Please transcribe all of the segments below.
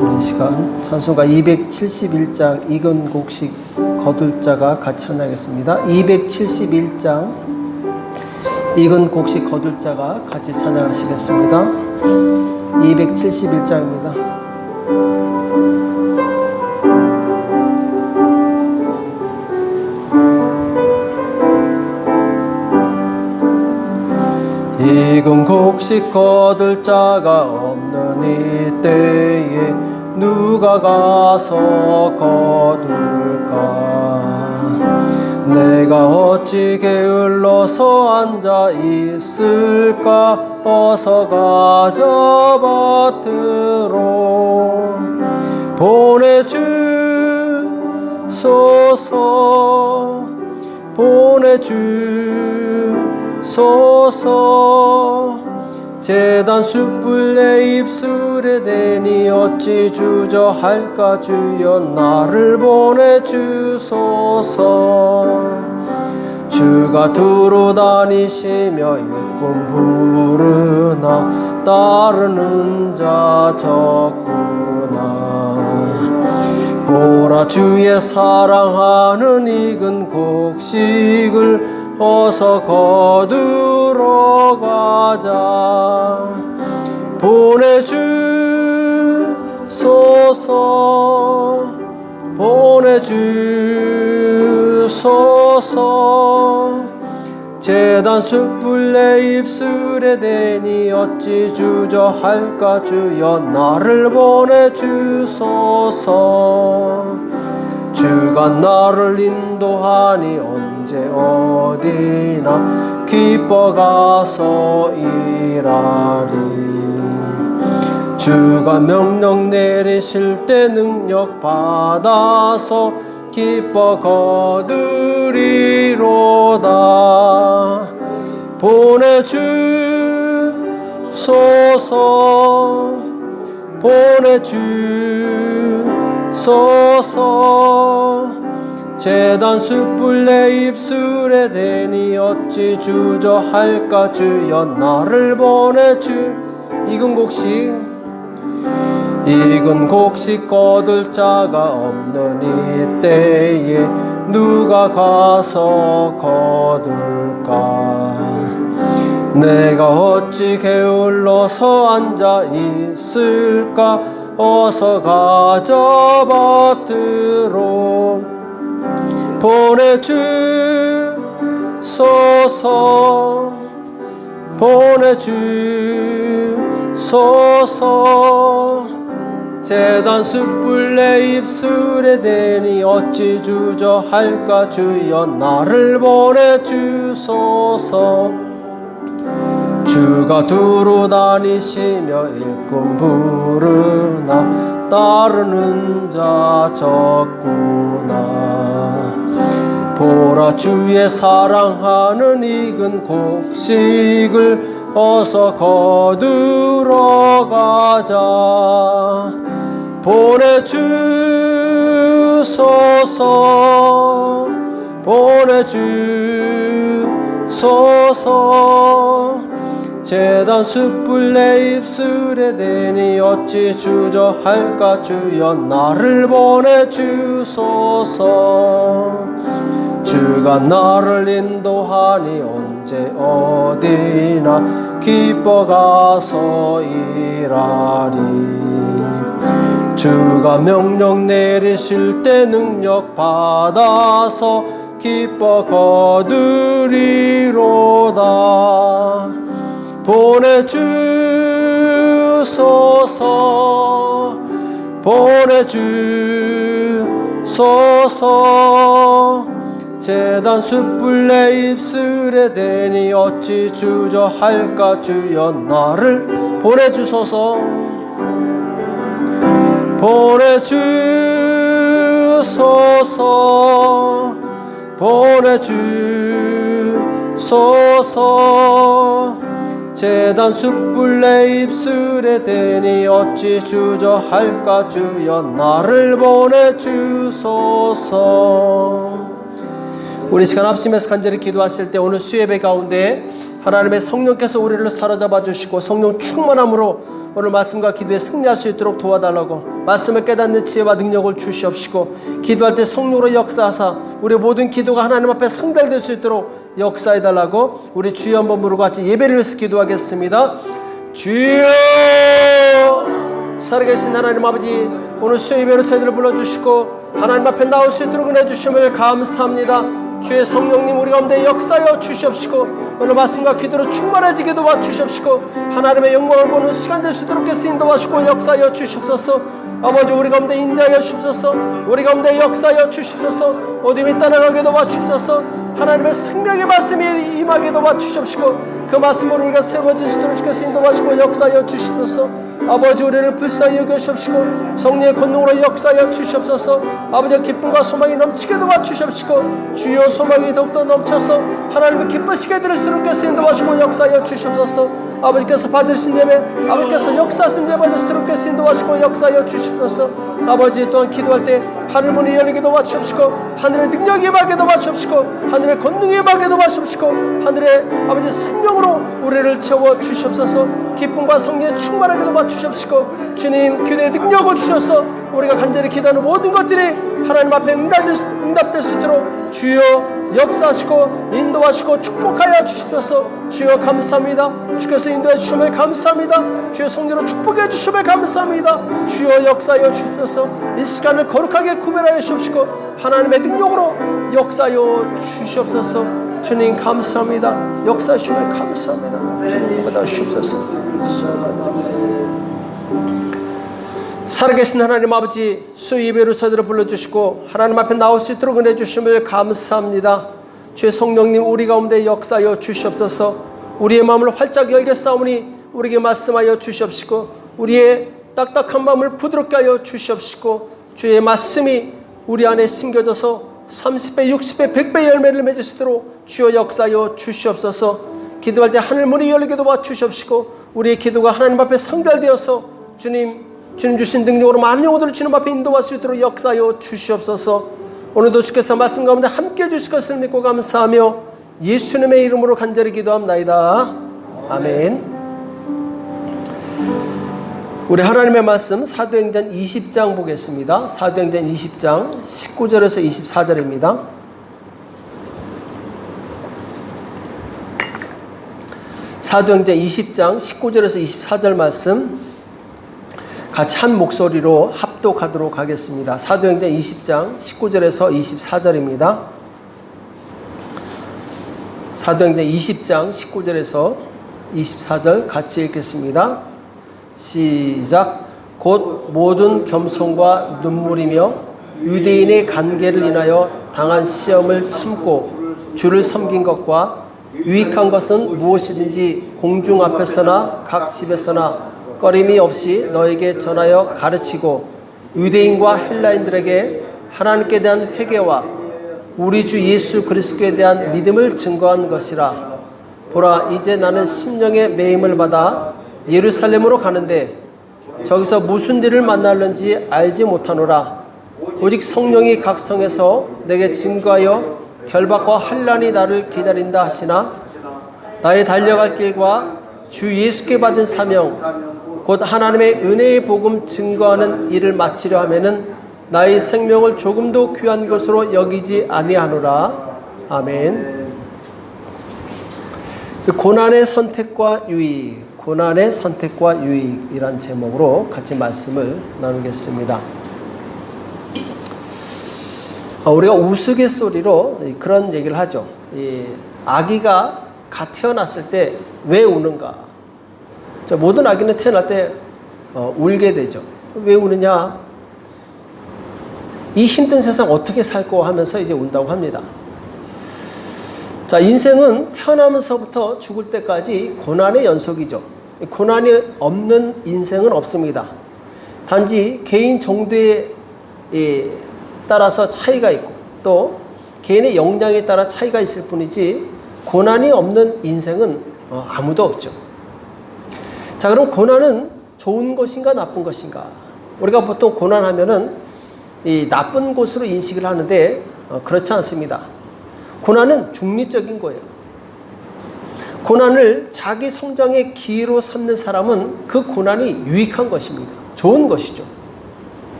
우리 시간 찬송가 271장 이근곡식 거둘자가 같이 찬양하겠습니다. 271장 이근곡식 거둘자가 같이 찬양하시겠습니다. 271장입니다. 이근곡식 거둘 자가 없는 이때에 누가 가서 거둘까? 내가 어찌 게을러서 앉아 있을까? 어서 가져 밭으로 보내주소서, 보내주소서. 제단 숯불 내 입술에 대니 어찌 주저할까? 주여 나를 보내주소서. 주가 두루 다니시며 일꾼 부르나 따르는 자 적구나. 보라 주의 사랑하는 익은 곡식을 어서 거두러 가자. 보내주소서, 보내주소서. 제단 숯불 내 입술에 대니 어찌 주저할까? 주여 나를 보내주소서. 주가 나를 인도하니 언제 어디나 기뻐 가서 일하리. 주가 명령 내리실 때 능력 받아서 기뻐 거두리로다. 보내주소서, 보내주소서. 제단 숯불 내 입술에 대니 어찌 주저할까? 주여 나를 이근곡식 거둘 자가 없는 이때에 누가 가서 거둘까? 내가 어찌 게을러서 앉아 있을까? 어서 가져 밭으로 보내주소서, 보내주소서. 제단 숯불 내 입술에 대니 어찌 주저할까? 주여 나를 보내주소서. 주가 두루 다니시며 일꾼 부르나 따르는 자 적구나. 보라 주의 사랑하는 익은 곡식을 어서 거두러 가자. 보내주소서, 보내주소서. 제단 숯불 내 입술에 대니 어찌 주저할까? 주여 나를 보내주소서. 주가 나를 인도하니 언제 어디나 기뻐 가서 일하리. 주가 명령 내리실 때 능력 받아서 기뻐 거두리로다. 보내주소서, 보내주소서. 제단 숯불 내 입술에 대니 어찌 주저할까? 주여 나를 보내주소서, 보내주소서, 보내주소서. 제단 숯불 내 입술에 대니 어찌 주저할까? 주여 나를 보내주소서. 우리 시간 합심해서 간절히 기도하실 때 오늘 수예배 가운데 하나님의 성령께서 우리를 사로잡아 주시고 성령 충만함으로 오늘 말씀과 기도에 승리할 수 있도록 도와달라고, 말씀을 깨닫는 지혜와 능력을 주시옵시고, 기도할 때 성령으로 역사하사 우리 모든 기도가 하나님 앞에 상달될 수 있도록 역사해달라고, 우리 주여 한번 부르고 같이 예배를 위해서 기도하겠습니다. 주여, 살아계신 하나님 아버지, 오늘 수요 예배로 저희들을 불러주시고 하나님 앞에 나올 수 있도록 은혜 주심을 감사합니다. 주의 성령님 우리 가운데 역사하여 주시옵시고, 오늘 말씀과 기도로 충만해지게 도와주시옵시고, 하나님의 영광을 보는 시간 될 수 있도록 인도하시고 역사하여 주시옵소서. 아버지, 우리 가운데 인자하여 주옵소서. 우리 가운데 역사하여 주시옵소서. 어둠이 떠나가게 도와주옵소서. 하나님의 생명의 말씀이 임하게 도와주시옵시고, 그 말씀으로 우리가 세워질 수 있도록 인도하시고 역사하여 주시옵소서. 아버지, 우리를 불쌍히 여겨주시옵시고 성령의 권능으로 역사하여 주시옵소서. 아버지, 기쁨과 소망이 넘치게 도와주시옵시고, 주여 소망이 더욱더 넘쳐서 하나님을 기쁘시게 드릴 수 있도록 인도하시고 역사하여 주시옵소서. 아버지께서 받으신 예배, 아버지께서 역사하신 예배 받을 수 있도록 인도하시고 역사하여 주시옵소서. 아버지, 또한 기도할 때 하늘 문이 열리게 도와주시옵시고, 하늘의 능력이 임하게 도와주시옵시고, 하늘의 권능이 임하게 도와주시옵시고, 하늘의 아버지 생명으로 우리를 채워 주시옵소서. 기쁨과 성령에 충만하게 도와주시옵시고, 주님 기도의 능력을 주셔서 우리가 간절히 기도하는 모든 것들이 하나님 앞에 응답될 수 있도록 주여 역사하시고 인도하시고 축복하여 주시옵소서. 주여 감사합니다. 주께서 인도해 주심을 감사합니다. 주여 성령으로 축복해 주심을 감사합니다. 주여 역사하여 주시옵소서. 이 시간을 거룩하게 구별하여 주시옵시고 하나님의 능력으로 역사하여 주시옵소서. 주님 감사합니다. 역사하심을 감사합니다. 주님 받아 주시옵소서. 살아계신 하나님 아버지, 수요 예배로 저들을 불러주시고 하나님 앞에 나올 수 있도록 은혜 주심을 감사합니다. 주의 성령님 우리 가운데 역사하여 주시옵소서. 우리의 마음을 활짝 열겠사오니 우리에게 말씀하여 주시옵시고, 우리의 딱딱한 마음을 부드럽게 하여 주시옵시고, 주의 말씀이 우리 안에 심겨져서 30배 60배 100배 열매를 맺을 수 있도록 주여 역사하여 주시옵소서. 기도할 때 하늘 문이 열리게 도와주시옵시고, 우리의 기도가 하나님 앞에 상달되어서 주님 주신 능력으로 많은 영혼들을 주님 앞에 인도할 수 있도록 역사하여 주시옵소서. 오늘도 주께서 말씀 가운데 함께해 주실 것을 믿고 감사하며 예수님의 이름으로 간절히 기도합나이다. 아멘. 우리 하나님의 말씀 사도행전 20장 보겠습니다. 사도행전 20장 19절에서 24절입니다. 사도행전 20장 19절에서 24절 말씀 같이 한 목소리로 합독하도록 하겠습니다. 사도행전 20장 19절에서 24절입니다. 사도행전 20장 19절에서 24절 같이 읽겠습니다. 시작. 곧 모든 겸손과 눈물이며 유대인의 관계를 인하여 당한 시험을 참고 주를 섬긴 것과 유익한 것은 무엇이든지 공중 앞에서나 각 집에서나 꺼림이 없이 너에게 전하여 가르치고, 유대인과 헬라인들에게 하나님께 대한 회개와 우리 주 예수 그리스도에 대한 믿음을 증거한 것이라. 보라, 이제 나는 심령의 매임을 받아 예루살렘으로 가는데 저기서 무슨 일을 만날는지 알지 못하노라. 오직 성령이 각 성에서 내게 증거하여 결박과 환난이 나를 기다린다 하시나, 나의 달려갈 길과 주 예수께 받은 사명 곧 하나님의 은혜의 복음 증거하는 일을 마치려 하면은 나의 생명을 조금도 귀한 것으로 여기지 아니하노라. 아멘. 고난의 선택과 유익, 고난의 선택과 유익이란 제목으로 같이 말씀을 나누겠습니다. 우리가 우스갯소리로 그런 얘기를 하죠. 아기가 갓 태어났을 때 왜 우는가? 모든 아기는 태어날 때 울게 되죠. 왜 우느냐? 이 힘든 세상 어떻게 살고 하면서 이제 운다고 합니다. 자, 인생은 태어나면서부터 죽을 때까지 고난의 연속이죠. 고난이 없는 인생은 없습니다. 단지 개인 정도에 따라서 차이가 있고 또 개인의 역량에 따라 차이가 있을 뿐이지 고난이 없는 인생은 아무도 없죠. 자, 그럼 고난은 좋은 것인가 나쁜 것인가? 우리가 보통 고난하면은 이 나쁜 것으로 인식을 하는데 그렇지 않습니다. 고난은 중립적인 거예요. 고난을 자기 성장의 기회로 삼는 사람은 그 고난이 유익한 것입니다. 좋은 것이죠.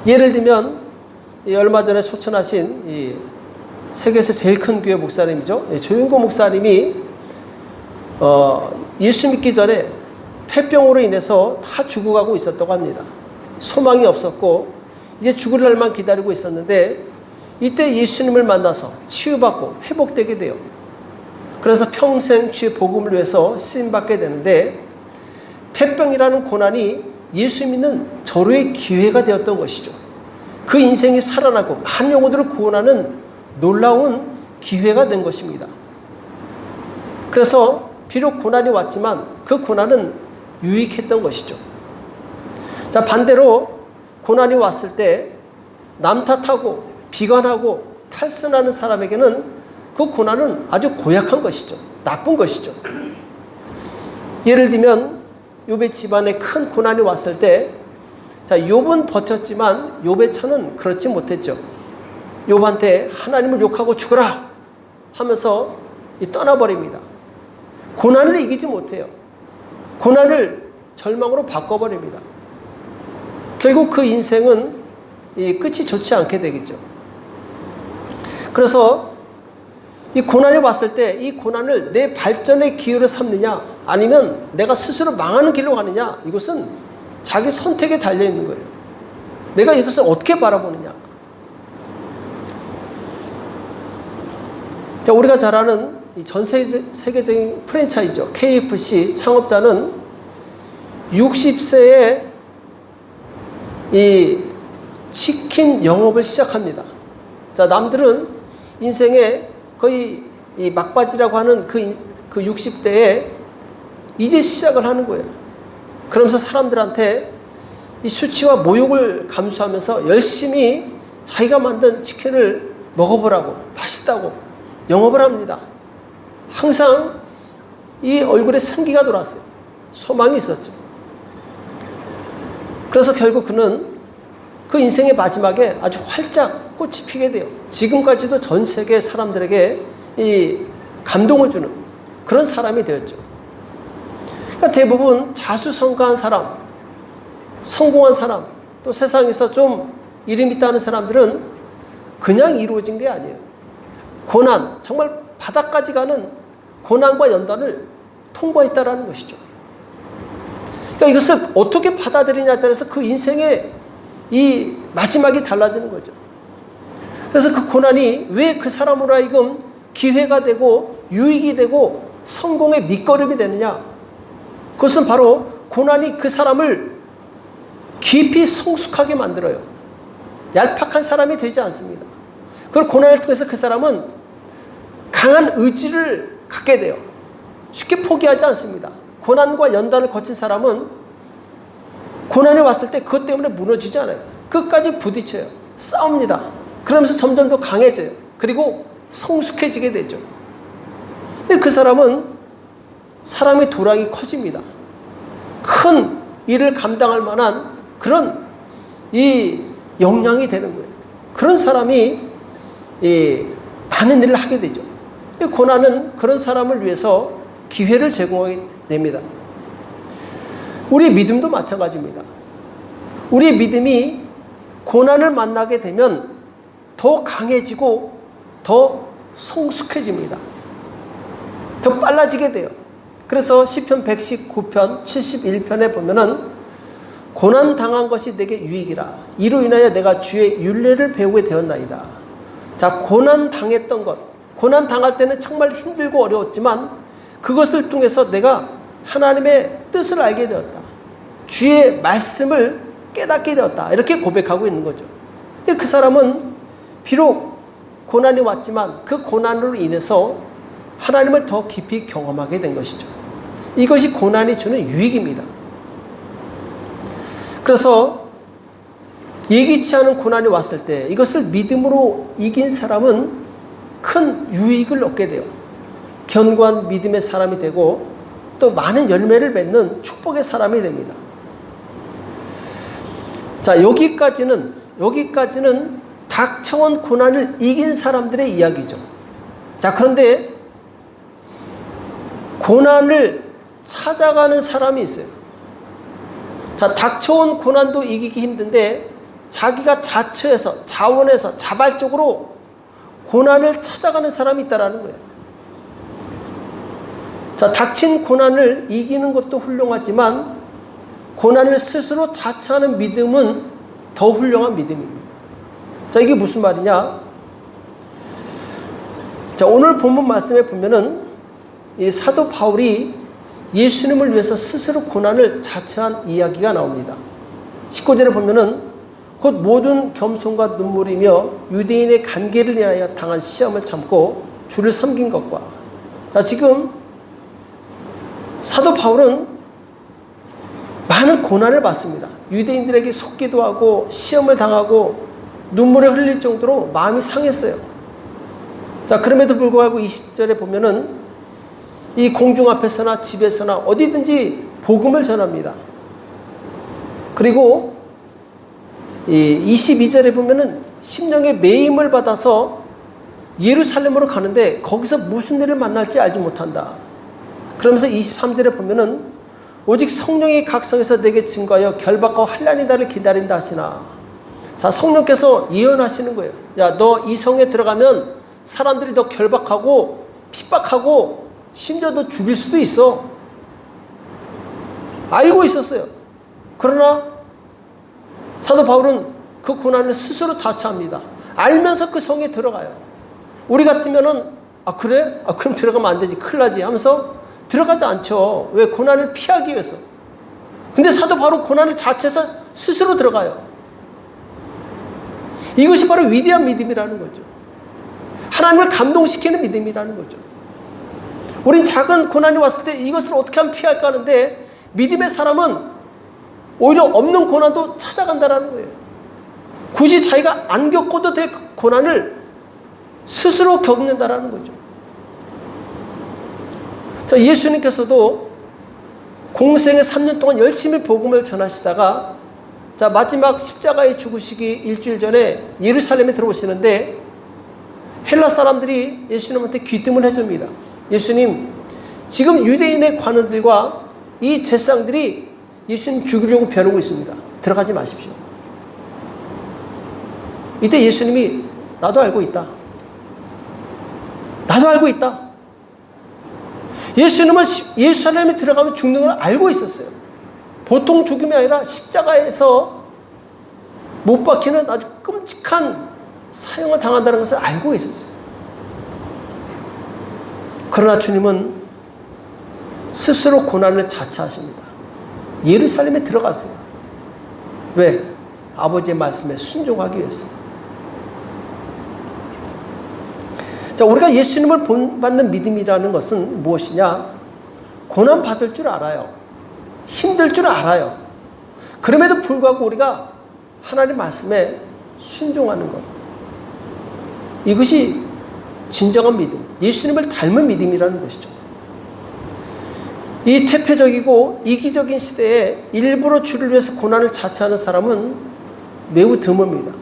예를 들면 얼마 전에 소천하신 이 세계에서 제일 큰 교회 목사님이죠. 조윤고 목사님이 예수 믿기 전에 폐병으로 인해서 다 죽어가고 있었다고 합니다. 소망이 없었고 이제 죽을 날만 기다리고 있었는데 이때 예수님을 만나서 치유받고 회복되게 돼요. 그래서 평생 주의 복음을 위해서 쓰임받게 되는데 폐병이라는 고난이 예수 믿는 절호의 기회가 되었던 것이죠. 그 인생이 살아나고 많은 영혼들을 구원하는 놀라운 기회가 된 것입니다. 그래서 비록 고난이 왔지만 그 고난은 유익했던 것이죠. 자, 반대로 고난이 왔을 때 남 탓하고 비관하고 탈선하는 사람에게는 그 고난은 아주 고약한 것이죠. 나쁜 것이죠. 예를 들면 욥의 집안에 큰 고난이 왔을 때 자, 욥은 버텼지만 욥의 처는 그렇지 못했죠. 욥한테 하나님을 욕하고 죽어라 하면서 떠나버립니다. 고난을 이기지 못해요. 고난을 절망으로 바꿔버립니다. 결국 그 인생은 끝이 좋지 않게 되겠죠. 그래서 이 고난이 왔을 때 이 고난을 내 발전의 기회로 삼느냐 아니면 내가 스스로 망하는 길로 가느냐, 이것은 자기 선택에 달려있는 거예요. 내가 이것을 어떻게 바라보느냐. 자, 우리가 잘 아는 전 세계적인 프랜차이즈죠. KFC 창업자는 60세에 이 치킨 영업을 시작합니다. 자, 남들은 인생에 거의 이 막바지라고 하는 그 60대에 이제 시작을 하는 거예요. 그러면서 사람들한테 이 수치와 모욕을 감수하면서 열심히 자기가 만든 치킨을 먹어보라고, 맛있다고 영업을 합니다. 항상 이 얼굴에 생기가 돌았어요. 소망이 있었죠. 그래서 결국 그는 그 인생의 마지막에 아주 활짝 꽃이 피게 돼요. 지금까지도 전 세계 사람들에게 이 감동을 주는 그런 사람이 되었죠. 그러니까 대부분 자수성가한 사람, 성공한 사람, 또 세상에서 좀 이름 있다는 사람들은 그냥 이루어진 게 아니에요. 고난, 정말 바닥까지 가는 고난과 연단을 통과했다라는 것이죠. 그러니까 이것을 어떻게 받아들이냐에 따라서 그 인생의 이 마지막이 달라지는 거죠. 그래서 그 고난이 왜 그 사람으로 하여금 기회가 되고 유익이 되고 성공의 밑거름이 되느냐? 그것은 바로 고난이 그 사람을 깊이 성숙하게 만들어요. 얄팍한 사람이 되지 않습니다. 그리고 고난을 통해서 그 사람은 강한 의지를 갖게 돼요. 쉽게 포기하지 않습니다. 고난과 연단을 거친 사람은 고난이 왔을 때 그것 때문에 무너지지 않아요. 끝까지 부딪혀요. 싸웁니다. 그러면서 점점 더 강해져요. 그리고 성숙해지게 되죠. 근데 그 사람은 사람의 도량이 커집니다. 큰 일을 감당할 만한 그런 이 역량이 되는 거예요. 그런 사람이 많은 일을 하게 되죠. 고난은 그런 사람을 위해서 기회를 제공하게 됩니다. 우리의 믿음도 마찬가지입니다. 우리의 믿음이 고난을 만나게 되면 더 강해지고 더 성숙해집니다. 더 빨라지게 돼요. 그래서 시편 119편 71편에 보면은 고난 당한 것이 내게 유익이라 이로 인하여 내가 주의 율례를 배우게 되었나이다. 자, 고난 당했던 것, 고난 당할 때는 정말 힘들고 어려웠지만 그것을 통해서 내가 하나님의 뜻을 알게 되었다. 주의 말씀을 깨닫게 되었다. 이렇게 고백하고 있는 거죠. 근데 그 사람은 비록 고난이 왔지만 그 고난으로 인해서 하나님을 더 깊이 경험하게 된 것이죠. 이것이 고난이 주는 유익입니다. 그래서 예기치 않은 고난이 왔을 때 이것을 믿음으로 이긴 사람은 큰 유익을 얻게 돼요. 견고한 믿음의 사람이 되고 또 많은 열매를 맺는 축복의 사람이 됩니다. 자, 여기까지는 닥쳐온 고난을 이긴 사람들의 이야기죠. 자, 그런데 고난을 찾아가는 사람이 있어요. 자, 닥쳐온 고난도 이기기 힘든데 자기가 자처해서 자원해서 자발적으로 고난을 찾아가는 사람이 있다라는 거예요. 자, 닥친 고난을 이기는 것도 훌륭하지만 고난을 스스로 자처하는 믿음은 더 훌륭한 믿음입니다. 자, 이게 무슨 말이냐? 자, 오늘 본문 말씀에 보면은 이 사도 바울이 예수님을 위해서 스스로 고난을 자처한 이야기가 나옵니다. 19절에 보면은 곧 모든 겸손과 눈물이며 유대인의 관계를 인하여 당한 시험을 참고 주를 섬긴 것과. 자, 지금 사도 바울은 많은 고난을 받습니다. 유대인들에게 속기도 하고 시험을 당하고 눈물을 흘릴 정도로 마음이 상했어요. 자, 그럼에도 불구하고 20절에 보면은 이 공중 앞에서나 집에서나 어디든지 복음을 전합니다. 그리고 이 22절에 보면은 심령의 매임을 받아서 예루살렘으로 가는데 거기서 무슨 일을 만날지 알지 못한다. 그러면서 23절에 보면은 오직 성령이 각성해서 내게 증거하여 결박과 환난이 나를 기다린다 하시나. 자, 성령께서 예언하시는 거예요. 야, 너 이 성에 들어가면 사람들이 너 결박하고 핍박하고 심지어 너 죽일 수도 있어. 알고 있었어요. 그러나 사도 바울은 그 고난을 스스로 자처합니다. 알면서 그 성에 들어가요. 우리 같으면은 아, 그래? 아, 그럼 들어가면 안 되지. 큰일 나지 하면서 들어가지 않죠. 왜? 고난을 피하기 위해서. 근데 사도 바울 고난을 자처해서 스스로 들어가요. 이것이 바로 위대한 믿음이라는 거죠. 하나님을 감동시키는 믿음이라는 거죠. 우린 작은 고난이 왔을 때 이것을 어떻게 하면 피할까 하는데 믿음의 사람은 오히려 없는 고난도 찾아간다는 거예요. 굳이 자기가 안 겪어도 될 고난을 스스로 겪는다는 거죠. 자, 예수님께서도 공생의 3년 동안 열심히 복음을 전하시다가 자, 마지막 십자가에 죽으시기 일주일 전에 예루살렘에 들어오시는데 헬라 사람들이 예수님한테 귀뜸을 해줍니다. 예수님, 지금 유대인의 관원들과 이 제사장들이 예수님 죽이려고 벼르고 있습니다. 들어가지 마십시오. 이때 예수님이 나도 알고 있다. 나도 알고 있다. 예수님은 예루살렘에 들어가면 죽는 걸 알고 있었어요. 보통 죽음이 아니라 십자가에서 못 박히는 아주 끔찍한 사형을 당한다는 것을 알고 있었어요. 그러나 주님은 스스로 고난을 자처하십니다. 예루살렘에 들어갔어요. 왜? 아버지의 말씀에 순종하기 위해서. 자, 우리가 예수님을 본받는 믿음이라는 것은 무엇이냐? 고난 받을 줄 알아요. 힘들 줄 알아요. 그럼에도 불구하고 우리가 하나님의 말씀에 순종하는 것. 이것이 진정한 믿음, 예수님을 닮은 믿음이라는 것이죠. 이 퇴폐적이고 이기적인 시대에 일부러 주를 위해서 고난을 자처하는 사람은 매우 드뭅니다.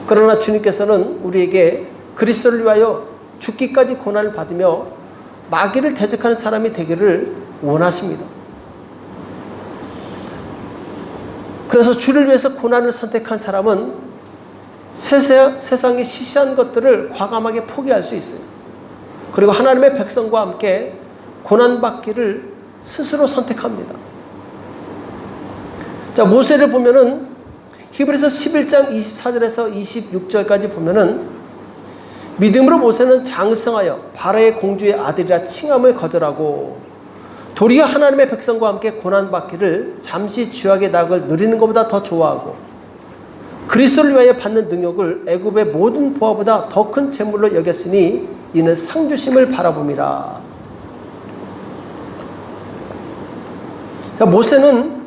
그러나 주님께서는 우리에게 그리스도를 위하여 죽기까지 고난을 받으며 마귀를 대적하는 사람이 되기를 원하십니다. 그래서 주를 위해서 고난을 선택한 사람은 세상의 시시한 것들을 과감하게 포기할 수 있어요. 그리고 하나님의 백성과 함께 고난받기를 스스로 선택합니다. 자, 모세를 보면은 히브리서 11장 24절에서 26절까지 보면은 믿음으로 모세는 장성하여 바로의 공주의 아들이라 칭함을 거절하고 도리어 하나님의 백성과 함께 고난받기를 잠시 죄악의 낙을 누리는 것보다 더 좋아하고 그리스도를 위하여 받는 능력을 애굽의 모든 보화보다 더 큰 재물로 여겼으니 이는 상주심을 바라봄이라. 자, 모세는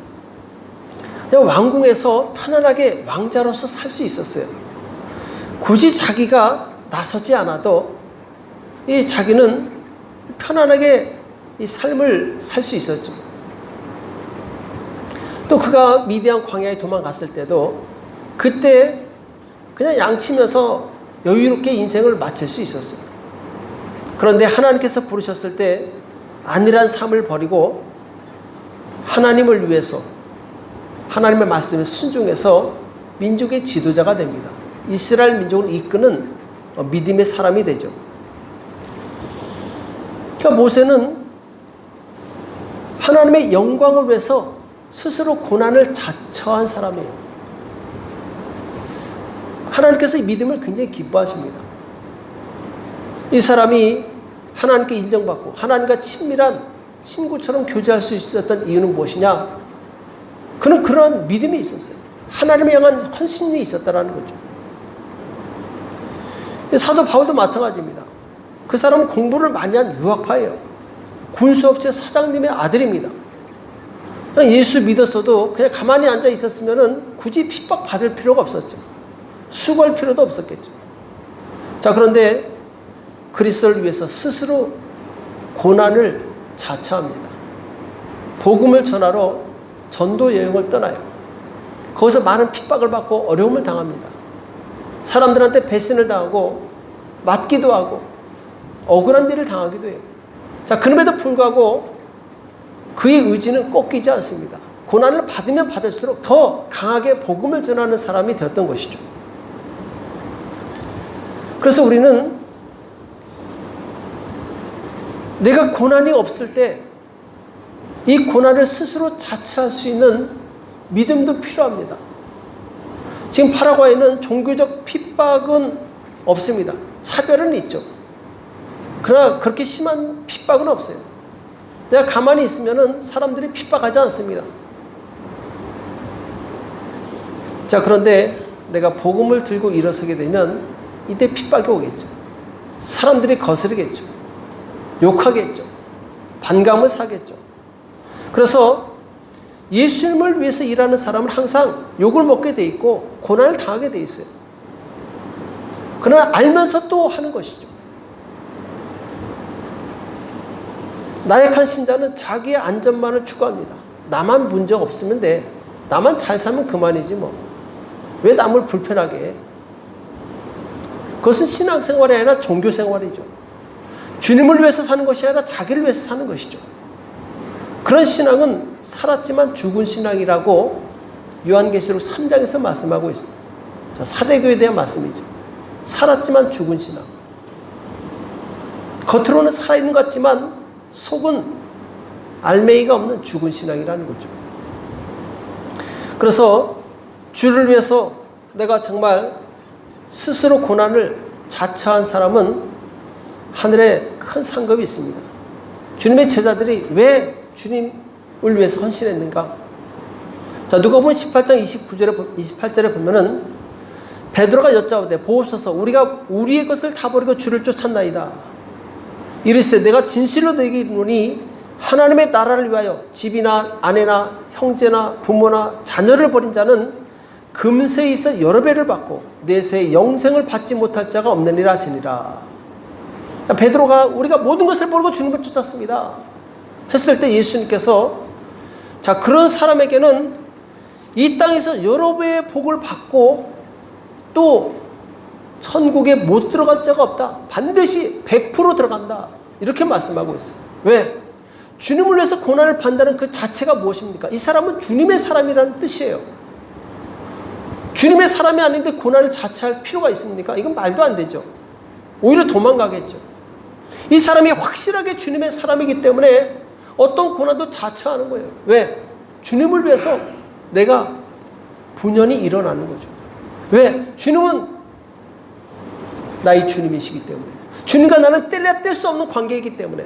그냥 왕궁에서 편안하게 왕자로서 살 수 있었어요. 굳이 자기가 나서지 않아도 이 자기는 편안하게 이 삶을 살 수 있었죠. 또 그가 미디안 광야에 도망갔을 때도 그때 그냥 양치면서 여유롭게 인생을 마칠 수 있었어요. 그런데 하나님께서 부르셨을 때 안일한 삶을 버리고 하나님을 위해서 하나님의 말씀에 순종해서 민족의 지도자가 됩니다. 이스라엘 민족을 이끄는 믿음의 사람이 되죠. 그러니까 모세는 하나님의 영광을 위해서 스스로 고난을 자처한 사람이에요. 하나님께서 이 믿음을 굉장히 기뻐하십니다. 이 사람이 하나님께 인정받고 하나님과 친밀한 친구처럼 교제할 수 있었던 이유는 무엇이냐? 그는 그러한 믿음이 있었어요. 하나님을 향한 헌신이 있었다는 거죠. 사도 바울도 마찬가지입니다. 그 사람은 공부를 많이 한 유학파예요. 군수업체 사장님의 아들입니다. 예수 믿었어도 그냥 가만히 앉아 있었으면 굳이 핍박받을 필요가 없었죠. 수고할 필요도 없었겠죠. 자, 그런데 그리스도를 위해서 스스로 고난을 자처합니다. 복음을 전하러 전도 여행을 떠나요. 거기서 많은 핍박을 받고 어려움을 당합니다. 사람들한테 배신을 당하고 맞기도 하고 억울한 일을 당하기도 해요. 자, 그럼에도 불구하고 그의 의지는 꺾이지 않습니다. 고난을 받으면 받을수록 더 강하게 복음을 전하는 사람이 되었던 것이죠. 그래서 우리는 내가 고난이 없을 때 이 고난을 스스로 자처할 수 있는 믿음도 필요합니다. 지금 파라과이는 종교적 핍박은 없습니다. 차별은 있죠. 그러나 그렇게 심한 핍박은 없어요. 내가 가만히 있으면 사람들이 핍박하지 않습니다. 자, 그런데 내가 복음을 들고 일어서게 되면 이때 핍박이 오겠죠. 사람들이 거스르겠죠. 욕하겠죠. 반감을 사겠죠. 그래서 예수님을 위해서 일하는 사람은 항상 욕을 먹게 돼 있고 고난을 당하게 돼 있어요. 그러나 알면서 또 하는 것이죠. 나약한 신자는 자기의 안전만을 추구합니다. 나만 문제가 없으면 돼. 나만 잘 살면 그만이지 뭐. 왜 남을 불편하게 해? 그것은 신앙생활이 아니라 종교생활이죠. 주님을 위해서 사는 것이 아니라 자기를 위해서 사는 것이죠. 그런 신앙은 살았지만 죽은 신앙이라고 요한계시록 3장에서 말씀하고 있습니다. 자, 사대교회에 대한 말씀이죠. 살았지만 죽은 신앙. 겉으로는 살아있는 것 같지만 속은 알맹이가 없는 죽은 신앙이라는 거죠. 그래서 주를 위해서 내가 정말 스스로 고난을 자처한 사람은 하늘에 큰 상급이 있습니다. 주님의 제자들이 왜 주님을 위해서 헌신했는가? 자, 누가복음 18장 28절에 보면은 베드로가 여짜오되 보옵소서 우리가 우리의 것을 다 버리고 주를 쫓았나이다. 이르시되 내가 진실로 너희에게 이르노니 하나님의 나라를 위하여 집이나 아내나 형제나 부모나 자녀를 버린 자는 금세에 있어 여러 배를 받고 내세에 영생을 받지 못할 자가 없느니라 하시니라. 자, 베드로가 우리가 모든 것을 버리고 주님을 쫓았습니다 했을 때 예수님께서 자, 그런 사람에게는 이 땅에서 여러 배의 복을 받고 또 천국에 못 들어갈 자가 없다. 반드시 100% 들어간다. 이렇게 말씀하고 있어요. 왜? 주님을 위해서 고난을 받는다는 그 자체가 무엇입니까? 이 사람은 주님의 사람이라는 뜻이에요. 주님의 사람이 아닌데 고난을 자처할 필요가 있습니까? 이건 말도 안 되죠. 오히려 도망가겠죠. 이 사람이 확실하게 주님의 사람이기 때문에 어떤 고난도 자처하는 거예요. 왜? 주님을 위해서 내가 분연히 일어나는 거죠. 왜? 주님은 나의 주님이시기 때문에, 주님과 나는 뗄 수 없는 관계이기 때문에,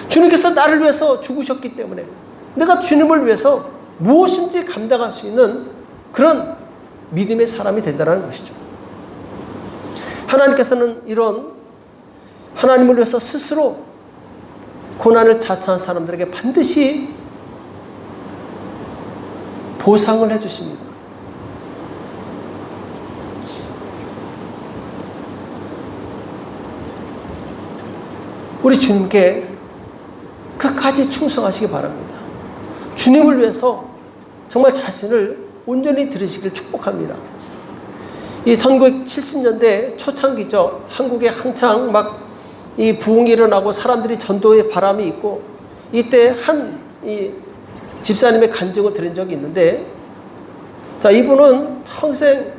주님께서 나를 위해서 죽으셨기 때문에 내가 주님을 위해서 무엇인지 감당할 수 있는 그런 믿음의 사람이 된다는 것이죠. 하나님께서는 이런 하나님을 위해서 스스로 고난을 자처한 사람들에게 반드시 보상을 해주십니다. 우리 주님께 끝까지 충성하시기 바랍니다. 주님을 위해서 정말 자신을 온전히 들으시길 축복합니다. 이 1970년대 초창기죠. 한국에 한창 막 이 부흥이 일어나고 사람들이 전도의 바람이 있고 이때 이 집사님의 간증을 드린 적이 있는데, 자, 이분은 평생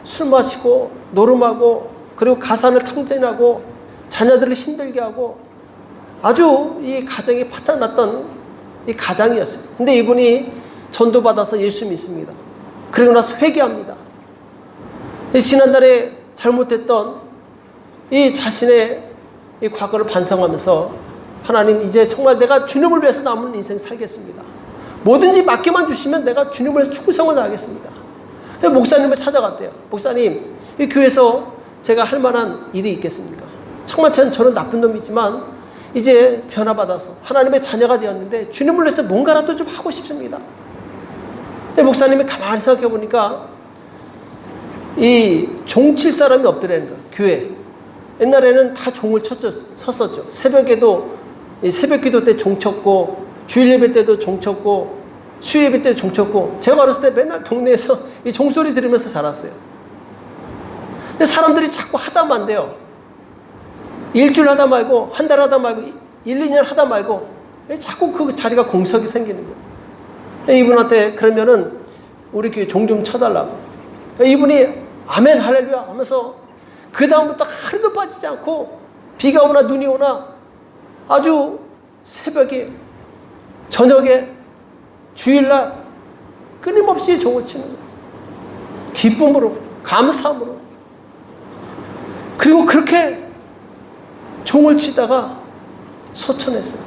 술 마시고 노름하고 그리고 가산을 탕진하고 자녀들을 힘들게 하고 아주 이 가정이 파탄났던 이 가장이었어요. 근데 이분이 전도받아서 예수 믿습니다. 그리고 나서 회개합니다. 지난달에 잘못했던 이 자신의 이 과거를 반성하면서, 하나님, 이제 정말 내가 주님을 위해서 남은 인생 살겠습니다. 뭐든지 맡겨만 주시면 내가 주님을 위해서 충성을 다하겠습니다. 목사님을 찾아갔대요. 목사님, 이 교회에서 제가 할 만한 일이 있겠습니까? 정말 저는 나쁜 놈이지만 이제 변화받아서 하나님의 자녀가 되었는데 주님을 위해서 뭔가라도 좀 하고 싶습니다. 목사님이 가만히 생각해 보니까 이 종칠 사람이 없더라는 거예요. 교회. 옛날에는 다 종을 쳤었죠. 새벽에도 새벽 기도 때 종 쳤고, 주일 예배 때도 종 쳤고, 수요 예배 때도 종 쳤고, 제가 어렸을 때 맨날 동네에서 이 종소리 들으면서 자랐어요. 근데 사람들이 자꾸 하다 만대요. 일주일 하다 말고, 한 달 하다 말고, 1, 2년 하다 말고, 자꾸 그 자리가 공석이 생기는 거예요. 이분한테 그러면은 우리 교회 종 좀 쳐달라고. 이분이 아멘 할렐루야 하면서 그 다음부터 하루도 빠지지 않고 비가 오나 눈이 오나 아주 새벽에, 저녁에, 주일날 끊임없이 종을 치는 거예요. 기쁨으로, 감사함으로. 그리고 그렇게 종을 치다가 소천했어요.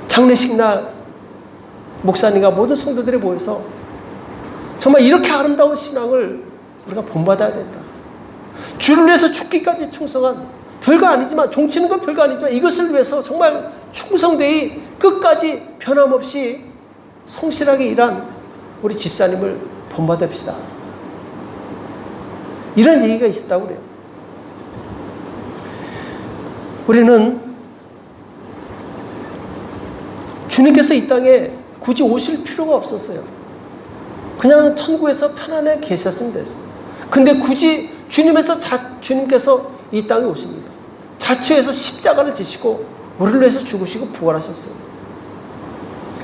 장례식 날 목사님과 모든 성도들이 모여서 정말 이렇게 아름다운 신앙을 우리가 본받아야 된다. 주를 위해서 죽기까지 충성한, 별거 아니지만, 종치는 건 별거 아니지만 이것을 위해서 정말 충성되이 끝까지 변함없이 성실하게 일한 우리 집사님을 본받읍시다. 이런 얘기가 있었다고 그래요. 우리는 주님께서 이 땅에 굳이 오실 필요가 없었어요. 그냥 천국에서 편안하게 계셨으면 됐어요. 근데 굳이 주님께서 이 땅에 오십니다. 자처해서 십자가를 지시고 우리를 위해서 죽으시고 부활하셨어요.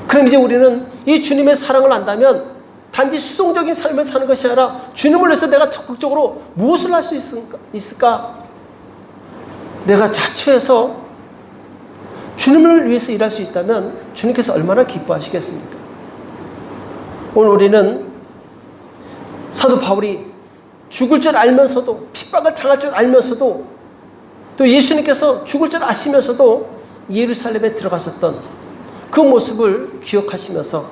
그럼 이제 우리는 이 주님의 사랑을 안다면 단지 수동적인 삶을 사는 것이 아니라 주님을 위해서 내가 적극적으로 무엇을 할 수 있을까? 내가 자처해서 주님을 위해서 일할 수 있다면 주님께서 얼마나 기뻐하시겠습니까? 오늘 우리는 사도 바울이 죽을 줄 알면서도, 핍박을 당할 줄 알면서도, 또 예수님께서 죽을 줄 아시면서도 예루살렘에 들어가셨던 그 모습을 기억하시면서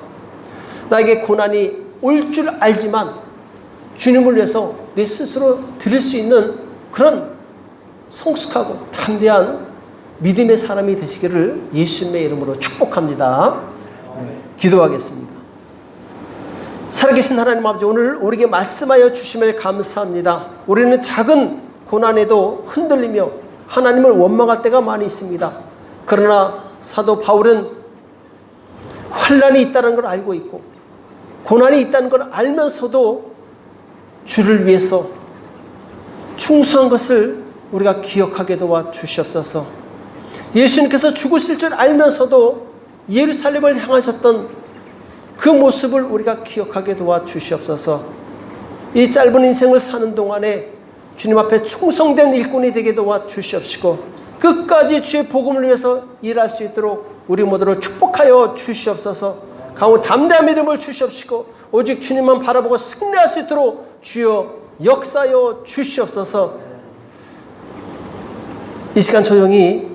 나에게 고난이 올 줄 알지만 주님을 위해서 내 스스로 드릴 수 있는 그런 성숙하고 담대한 믿음의 사람이 되시기를 예수님의 이름으로 축복합니다. 기도하겠습니다. 살아계신 하나님 아버지, 오늘 우리에게 말씀하여 주심을 감사합니다. 우리는 작은 고난에도 흔들리며 하나님을 원망할 때가 많이 있습니다. 그러나 사도 바울은 환난이 있다는 걸 알고 있고 고난이 있다는 걸 알면서도 주를 위해서 충성한 것을 우리가 기억하게 도와 주시옵소서. 예수님께서 죽으실 줄 알면서도 예루살렘을 향하셨던 그 모습을 우리가 기억하게 도와 주시옵소서. 이 짧은 인생을 사는 동안에 주님 앞에 충성된 일꾼이 되게 도와 주시옵시고 끝까지 주의 복음을 위해서 일할 수 있도록 우리 모두를 축복하여 주시옵소서. 강호 담대한 믿음을 주시옵시고 오직 주님만 바라보고 승리할 수 있도록 주여 역사여 주시옵소서. 이 시간 조용히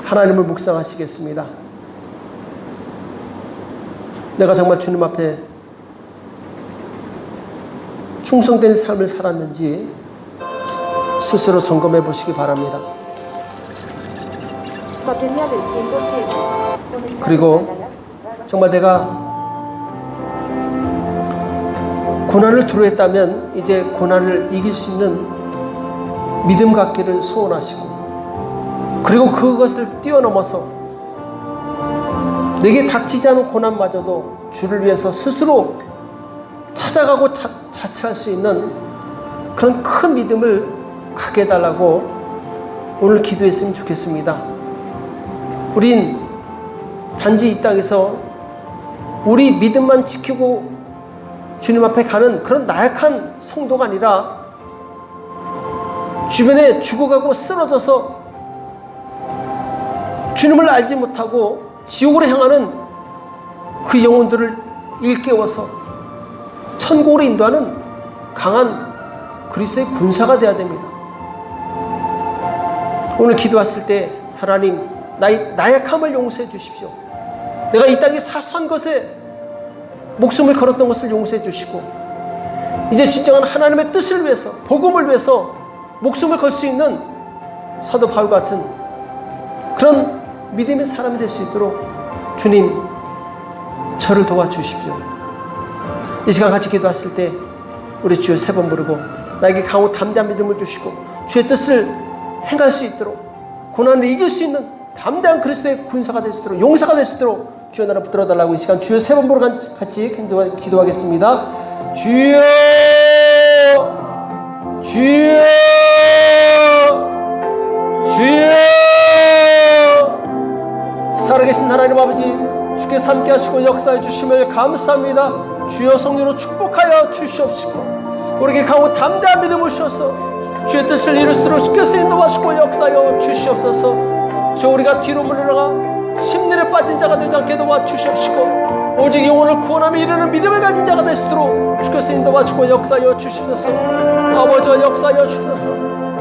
하나님을 묵상하시겠습니다. 내가 정말 주님 앞에 충성된 삶을 살았는지 스스로 점검해 보시기 바랍니다. 그리고 정말 내가 고난을 두려워했다면 이제 고난을 이길 수 있는 믿음 갖기를 소원하시고, 그리고 그것을 뛰어넘어서 내게 닥치지 않은 고난마저도 주를 위해서 스스로 찾아가고 자처할 수 있는 그런 큰 믿음을 가게 해달라고 오늘 기도했으면 좋겠습니다. 우린 단지 이 땅에서 우리 믿음만 지키고 주님 앞에 가는 그런 나약한 성도가 아니라 주변에 죽어가고 쓰러져서 주님을 알지 못하고 지옥으로 향하는 그 영혼들을 일깨워서 천국으로 인도하는 강한 그리스도의 군사가 되어야 됩니다. 오늘 기도했을 때 하나님, 나의 나약함을 용서해 주십시오. 내가 이 땅에 사소한 것에 목숨을 걸었던 것을 용서해 주시고 이제 진정한 하나님의 뜻을 위해서, 복음을 위해서 목숨을 걸 수 있는 사도 바울 같은 그런 믿음의 사람이 될 수 있도록 주님, 저를 도와주십시오. 이 시간 같이 기도했을 때 우리 주여 3번 부르고 나에게 강하고 담대한 믿음을 주시고 주의 뜻을 행할 수 있도록 고난을 이길 수 있는 담대한 그리스도의 군사가 될 수 있도록, 용사가 될 수 있도록 주여 나를 붙들어 달라고 이 시간 주여 3번 부르고 같이 기도하겠습니다. 주여, 주여, 주여. 살아계신 하나님 아버지, 주께서 함께 하시고 역사해 주심을 감사합니다. 주여 성령으로 축복하여 주시옵시고 우리에게 강하고 담대한 믿음을 주셔서 주의 뜻을 이룰 수 있도록 주께서 인도하시고 역사하여 주시옵소서. 주 우리가 뒤로 물러나가 심리에 빠진 자가 되지 않게 도와주시옵시고 오직 영혼을 구원하며 이르는 믿음을 가진 자가 될 수 있도록 주께서 인도하시고 역사하여 주시옵소서. 아버지와 역사하여 주시옵소서.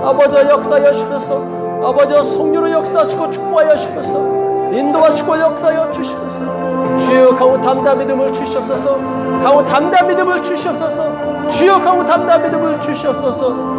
아버지와 역사하여 주시옵소서. 아버지와 성령으로 역사하시고 축복하여 주시옵소서. 인도하시고 역사하여 주시옵소서. 주여 강우 담대한 믿음을 주시옵소서. 강우 담대한 믿음을 주시옵소서. 주여 강우 담대한 믿음을 주시옵소서.